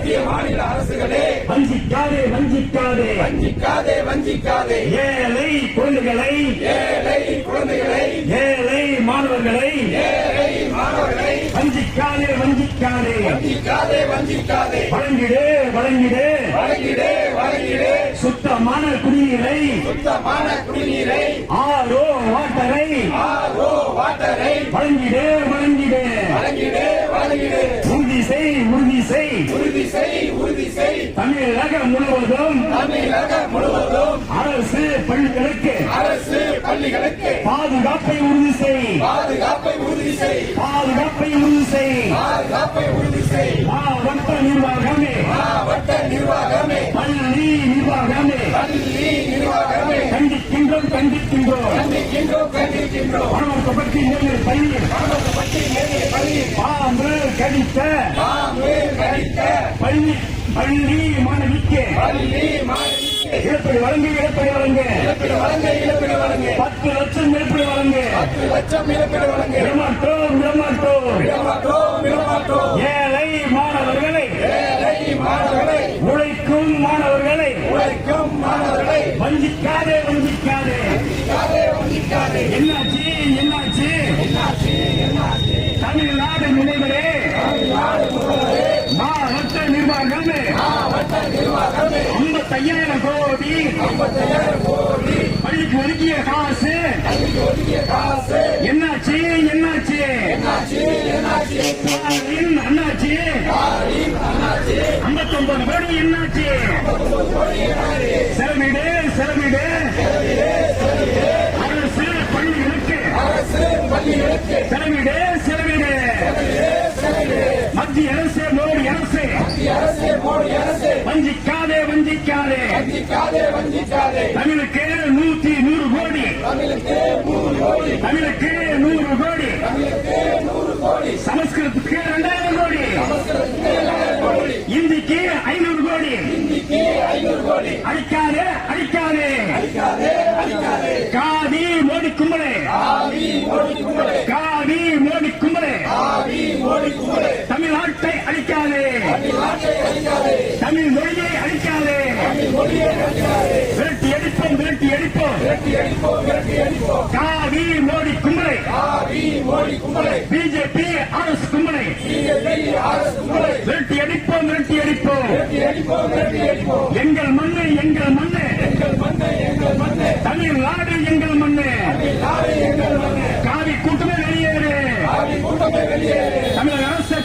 மத்திய மாநில அரசுகளே வஞ்சிக்காதே வஞ்சிக்காதே வஞ்சிக்காதே வஞ்சிக்காதே ஏழை குழந்தைகளை ஏழை மாணவர்களை வஞ்சிக்காதே வஞ்சிக்காதே வஞ்சிக்காதே வழங்கிடு வழங்கிடு வழங்கிடு சுத்தமான குடிநீரை ஆரோ வாட்டரை வழங்கிடு வழங்கிடு உறுதி செய் தமிழகம் முழுவதும் அரசு பள்ளிகளுக்கு பாதுகாப்பை உறுதி செய் மாவட்ட நிர்வாகமே பள்ளி நிர்வாகமே கண்டிக்கின்றோம் பணமரப்பட்டி மேல்நிலை பள்ளியில் பாம்பு கடித்த பள்ளி மாணவிக்கு இழப்பீடு வழங்கு 10 லட்சம் இழப்பீடு வழங்கு விடமாட்டோம் ஏழை மாணவர்களை உழைக்கும் மாணவர்களை வஞ்சிக்காதே என்னாச்சு தமிழ்நாடு நினைவரே மாவட்ட நிர்வாகமே 55,000 கோடி பள்ளிக்கு ஒதுக்கிய காசு என்னாச்சு அண்ணாச்சி 59 கோடி என்னாச்சு செலவிடு அரசு பள்ளிகளுக்கு செலவிடு மத்திய அரசு மோடி அரசு வஞ்சிக்காதே தமிழுக்கு 100 கோடி சமஸ்கிருதத்துக்கு 2000 கோடி இந்திக்கு 500 கோடி அழிக்காதே காவி மோடி கும்பலே தமிழ்நாட்டை அழிக்காதே தமிழ் மொழியை அழிக்காதே விரட்டி அடிப்போம் காவி மோடி கும்பலை பிஜேபி ஆர்எஸ் கும்பலை விரட்டி அடிப்போம் எங்கள் மண்ணு தமிழ்நாடு எங்கள் மண்ணு காவி கூட்டமே வெளியேறு தமிழக அரசு